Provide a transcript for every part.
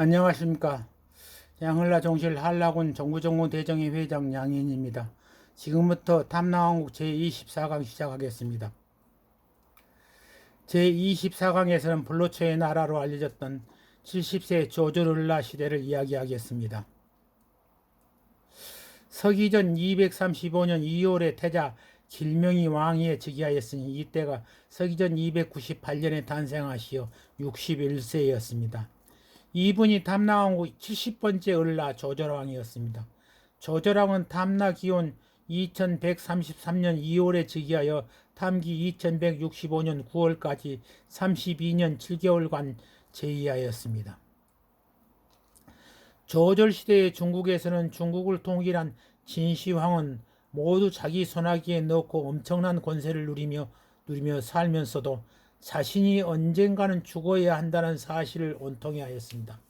안녕하십니까. 양을라 종실 한라군 정부정무 대정회 회장 양인입니다. 지금부터 탐나왕국 제24강 시작하겠습니다. 제24강에서는 불로초의 나라로 알려졌던 70세 조조를라 시대를 이야기하겠습니다. 서기전 235년 2월에 태자 길명이 왕위에 즉위하였으니 이때가 서기전 298년에 탄생하시어 61세였습니다. 이분이 탐나왕국 70번째 을라 조절왕이었습니다. 조절왕은 탐나 기원 2133년 2월에 즉위하여 탐기 2165년 9월까지 32년 7개월간 재위하였습니다. 조절시대의 중국에서는 중국을 통일한 진시황은 모두 자기 손아귀에 넣고 엄청난 권세를 누리며 살면서도 자신이 언젠가는 죽어야 한다는 사실을 온통해 하였습니다.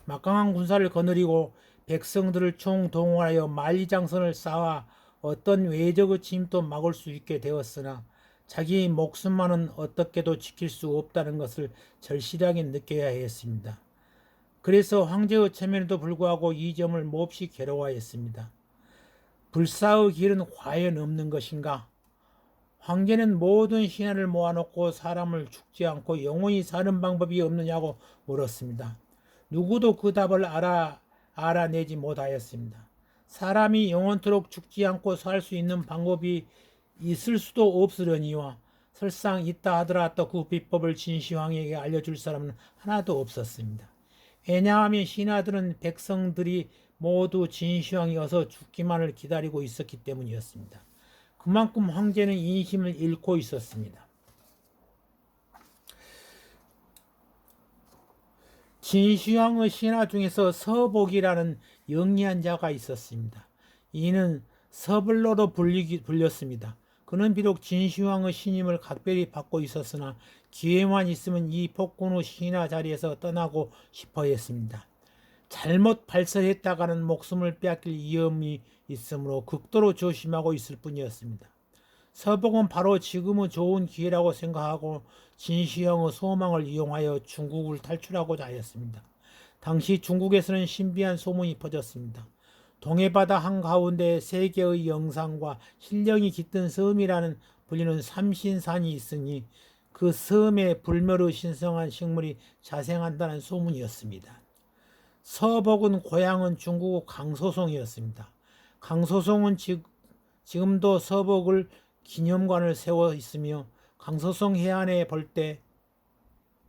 막강한 군사를 거느리고 백성들을 총동원하여 만리장성을 쌓아 어떤 외적의 침입도 막을 수 있게 되었으나 자기 목숨만은 어떻게도 지킬 수 없다는 것을 절실하게 느껴야 했습니다. 그래서 황제의 체면에도 불구하고 이 점을 몹시 괴로워했습니다. 불사의 길은 과연 없는 것인가? 황제는 모든 신하를 모아놓고 사람을 죽지 않고 영원히 사는 방법이 없느냐고 물었습니다. 누구도 그 답을 알아내지 못하였습니다. 사람이 영원토록 죽지 않고 살 수 있는 방법이 있을 수도 없으려니와 설상 있다 하더라도 그 비법을 진시황에게 알려줄 사람은 하나도 없었습니다. 왜냐하면 신하들은 백성들이 모두 진시황이 어서 죽기만을 기다리고 있었기 때문이었습니다. 그만큼 황제는 인심을 잃고 있었습니다. 진시황의 신하 중에서 서복이라는 영리한 자가 있었습니다. 이는 서블로로 불렸습니다. 그는 비록 진시황의 신임을 각별히 받고 있었으나 기회만 있으면 이 폭군의 신하 자리에서 떠나고 싶어 했습니다. 잘못 발설했다가는 목숨을 빼앗길 위험이 있으므로 극도로 조심하고 있을 뿐이었습니다. 서복은 바로 지금은 좋은 기회라고 생각하고 진시황의 소망을 이용하여 중국을 탈출하고자 하였습니다. 당시 중국에서는 신비한 소문이 퍼졌습니다. 동해바다 한가운데 세 개의 영상과 신령이 깃든 섬이라는 불리는 삼신산이 있으니 그 섬에 불멸의 신성한 식물이 자생한다는 소문이었습니다. 서복은 고향은 중국 강소송이었습니다. 강소송은 지금도 서복을 기념관을 세워 있으며 강소송 해안에 볼 때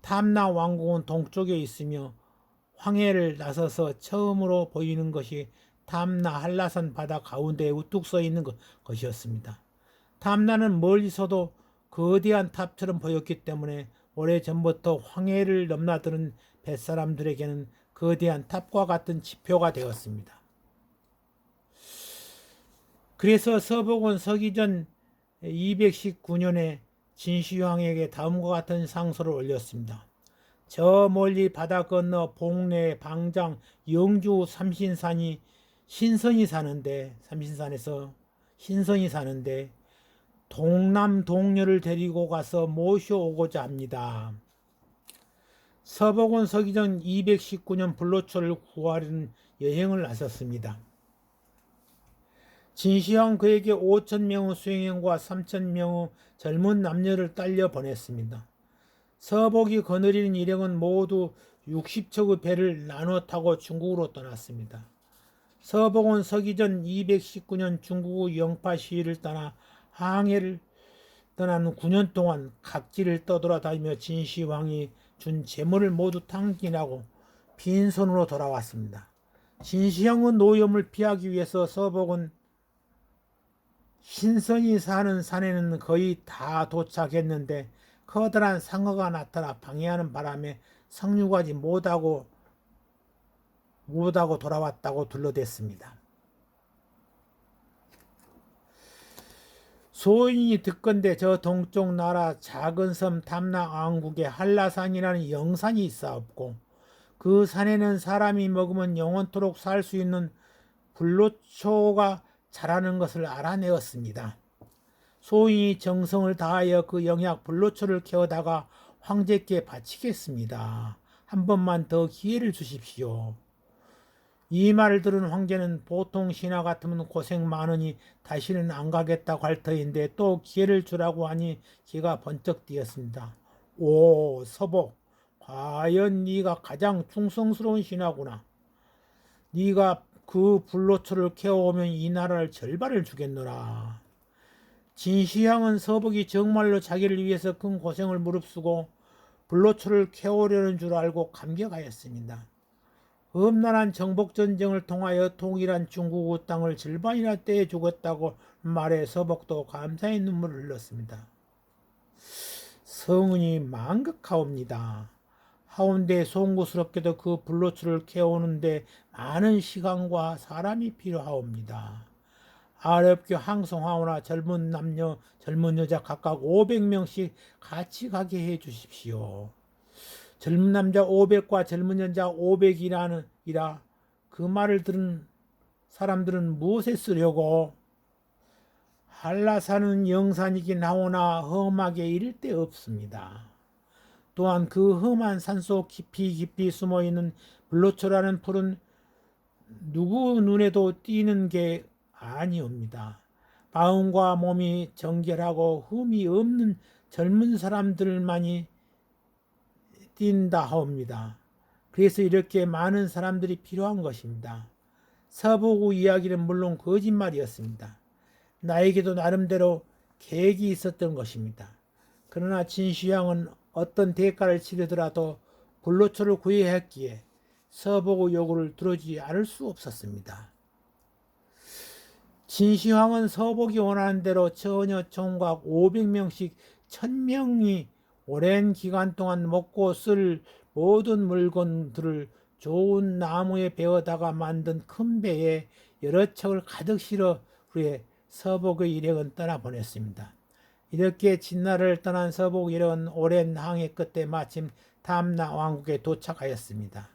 탐나 왕궁은 동쪽에 있으며 황해를 나서서 처음으로 보이는 것이 탐나 한라산 바다 가운데에 우뚝 서 있는 것이었습니다. 탐나는 멀리서도 거대한 탑처럼 보였기 때문에 오래전부터 황해를 넘나드는 뱃사람들에게는 거대한 탑과 같은 지표가 되었습니다. 그래서 서복은 서기전 219년에 진시황에게 다음과 같은 상소를 올렸습니다. 저 멀리 바다 건너 봉래, 방장, 영주 삼신산이 삼신산에서 신선이 사는데 동남 동료를 데리고 가서 모셔오고자 합니다. 서복은 서기전 219년 불로초를 구하려는 여행을 나섰습니다. 진시황 그에게 5,000명의 수행원과 3,000명의 젊은 남녀를 딸려 보냈습니다. 서복이 거느리는 일행은 모두 60척의 배를 나눠 타고 중국으로 떠났습니다. 서복은 서기전 219년 중국의 영파 시위를 떠나 항해를 떠난 9년 동안 각지를 떠돌아다니며 진시황이 준 재물을 모두 탕진하고 빈손으로 돌아왔습니다. 진시황의 노염을 피하기 위해서 서복은 신선이 사는 산에는 거의 다 도착했는데 커다란 상어가 나타나 방해하는 바람에 상륙하지 못하고 돌아왔다고 둘러댔습니다. 소인이 듣건대 저 동쪽 나라 작은 섬 탐나왕국에 한라산이라는 영산이 있사옵고 그 산에는 사람이 먹으면 영원토록 살 수 있는 불로초가 자라는 것을 알아내었습니다. 소인이 정성을 다하여 그 영약 불로초를 캐어다가 황제께 바치겠습니다. 한 번만 더 기회를 주십시오. 이 말을 들은 황제는 보통 신하 같으면 고생 많으니 다시는 안 가겠다고 할 터인데 또 기회를 주라고 하니 기가 번쩍 뛰었습니다. 오, 서복, 과연 네가 가장 충성스러운 신하구나. 네가 그 불로초를 캐어오면 이 나라를 절반을 주겠노라. 진시황은 서복이 정말로 자기를 위해서 큰 고생을 무릅쓰고 불로초를 캐오려는 줄 알고 감격하였습니다. 험난한 정복전쟁을 통하여 통일한 중국의 땅을 절반이나 떼주겠다고 말해 서복도 감사의 눈물을 흘렸습니다. 성은이 망극하옵니다. 하운데 송구스럽게도 그 불로초를 캐오는데 많은 시간과 사람이 필요하옵니다. 어렵게 항송하오나 젊은 남녀, 젊은 여자 각각 500명씩 같이 가게 해 주십시오. 젊은 남자 500과 젊은 여자 500이라 그 말을 들은 사람들은 무엇에 쓰려고? 한라산은 영산이긴 하오나 험하게 이를 데 없습니다. 또한 그 험한 산속 깊이 숨어있는 불로초라는 풀은 누구 눈에도 띄는 게 아니옵니다. 마음과 몸이 정결하고 흠이 없는 젊은 사람들만이 띈다 하옵니다. 그래서 이렇게 많은 사람들이 필요한 것입니다. 서보고 이야기는 물론 거짓말이었습니다. 나에게도 나름대로 계획이 있었던 것입니다. 그러나 진시황은 어떤 대가를 치르더라도 불로초를 구해야 했기에 서보고 요구를 들어주지 않을 수 없었습니다. 진시황은 서복이 원하는 대로 처녀 총각 500명씩 1000명이 오랜 기간 동안 먹고 쓸 모든 물건들을 좋은 나무에 베어다가 만든 큰 배에 여러 척을 가득 실어 후에 서복의 일행은 떠나보냈습니다. 이렇게 진나라를 떠난 서복 일행은 오랜 항해 끝에 마침 담나 왕국에 도착하였습니다.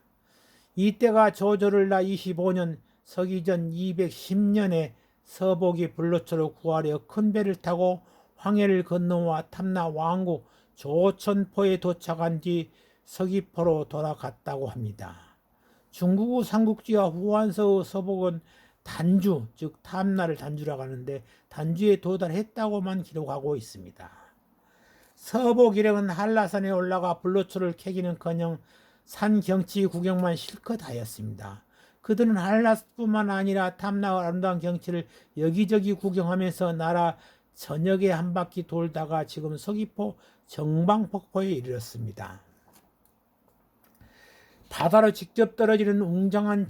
이때가 조조를나 25년 서기전 210년에 서복이 불로초를 구하려 큰 배를 타고 황해를 건너와 탐나 왕국 조천포에 도착한 뒤 서귀포로 돌아갔다고 합니다. 중국의 삼국지와 후한서의 서복은 단주, 즉 탐나를 단주라고 하는데 단주에 도달했다고만 기록하고 있습니다. 서복 일행은 한라산에 올라가 불로초를 캐기는커녕 산 경치 구경만 실컷 하였습니다. 그들은 한라산뿐만 아니라 탐나의 아름다운 경치를 여기저기 구경하면서 나라 전역에 한 바퀴 돌다가 지금 서귀포 정방폭포에 이르렀습니다. 바다로 직접 떨어지는 웅장한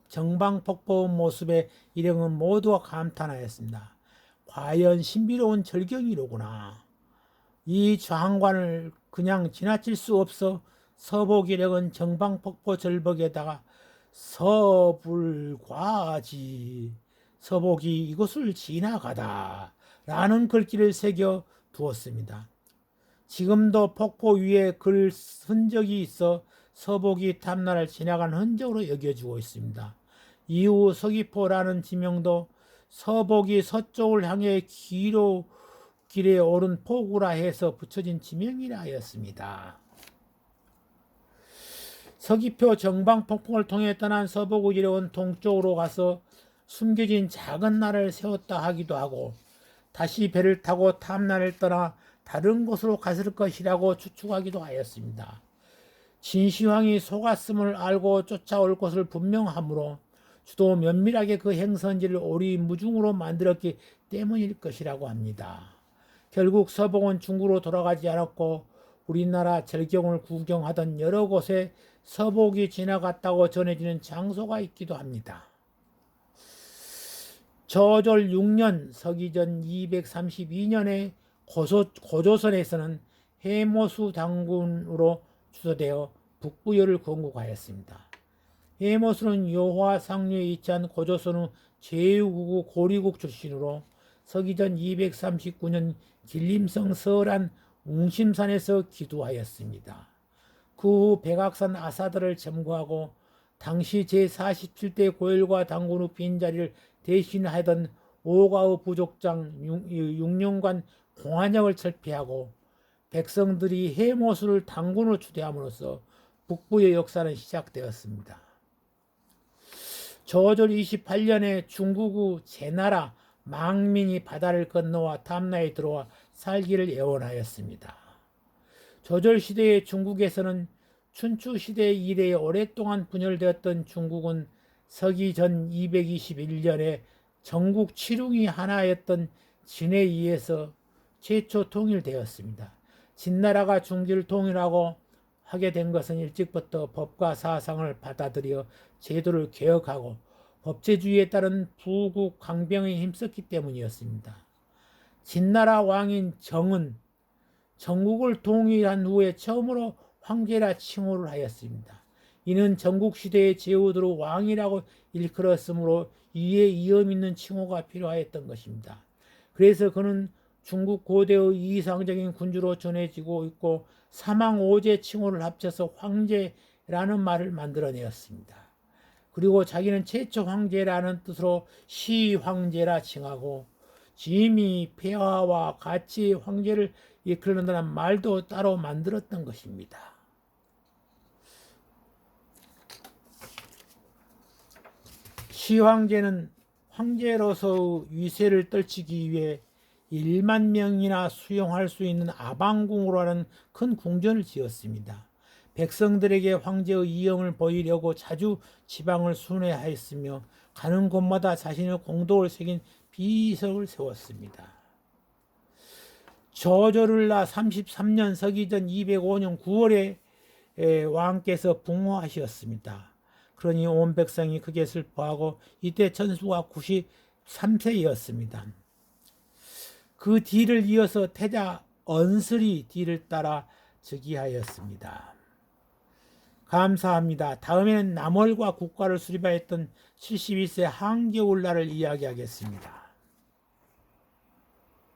정방폭포 모습에 일행은 모두가 감탄하였습니다. 과연 신비로운 절경이로구나. 이 장관을 그냥 지나칠 수 없어 서복 일행은 정방폭포 절벽에다가 서불과지 서복이 이곳을 지나가다 라는 글귀를 새겨 두었습니다. 지금도 폭포 위에 글 흔적이 있어 서복이 탐나를 지나간 흔적으로 여겨지고 있습니다. 이후 서귀포라는 지명도 서복이 서쪽을 향해 길에 오른 포구라 해서 붙여진 지명이라 하였습니다. 서귀포 정방폭포를 통해 떠난 서복의 일행은 동쪽으로 가서 숨겨진 작은 나라를 세웠다 하기도 하고 다시 배를 타고 탐나를 떠나 다른 곳으로 갔을 것이라고 추측하기도 하였습니다. 진시황이 속았음을 알고 쫓아올 것을 분명하므로 주도 면밀하게 그 행선지를 오리무중으로 만들었기 때문일 것이라고 합니다. 결국 서복은 중국으로 돌아가지 않았고 우리나라 절경을 구경하던 여러 곳에 서복이 지나갔다고 전해지는 장소가 있기도 합니다. 조졸 6년 서기전 232년에 고조선에서는 해모수 당군으로 추서되어 북부여를 건국하였습니다. 해모수는 요화 상류에 위치한 고조선의 제6국 고리국 출신으로 서기전 239년 길림성 설안 웅심산에서 기두하였습니다. 그 후 백악산 아사드를 점거하고 당시 제47대 고열과 당군의 빈자리를 대신하던 오가의 부족장 6년간 공한역을 철폐하고 백성들이 해모수를 당군으로 추대함으로써 북부의 역사는 시작되었습니다. 저절 28년에 중국의 제나라 망민이 바다를 건너와 담나에 들어와 살기를 애원하였습니다. 조절 시대의 중국에서는 춘추 시대 이래에 오랫동안 분열되었던 중국은 서기 전 221년에 전국 칠웅이 하나였던 진에 의해서 최초 통일되었습니다. 진나라가 중지를 통일하고 하게 된 것은 일찍부터 법과 사상을 받아들여 제도를 개혁하고 법제주의에 따른 부국 강병에 힘썼기 때문이었습니다. 진나라 왕인 정은 전국을 통일한 후에 처음으로 황제라 칭호를 하였습니다. 이는 전국시대의 제후들을 왕이라고 일컬었으므로 이에 위험 있는 칭호가 필요하였던 것입니다. 그래서 그는 중국 고대의 이상적인 군주로 전해지고 있고 사망 오제 칭호를 합쳐서 황제라는 말을 만들어내었습니다. 그리고 자기는 최초 황제라는 뜻으로 시황제라 칭하고 짐이 폐하와 같이 황제를 이끌는다는 말도 따로 만들었던 것입니다. 시황제는 황제로서의 위세를 떨치기 위해 1만 명이나 수용할 수 있는 아방궁으로 하는 큰 궁전을 지었습니다. 백성들에게 황제의 이영을 보이려고 자주 지방을 순회하였으며 가는 곳마다 자신의 공덕을 새긴 비석을 세웠습니다. 저조를라 33년 서기전 205년 9월에 왕께서 붕어하셨습니다. 그러니 온 백성이 크게 슬퍼하고 이때 천수가 93세였습니다. 그 뒤를 이어서 태자 언슬이 뒤를 따라 즉위하였습니다. 감사합니다. 다음에는 남월과 국가를 수립하였던 72세 한겨울날을 이야기하겠습니다.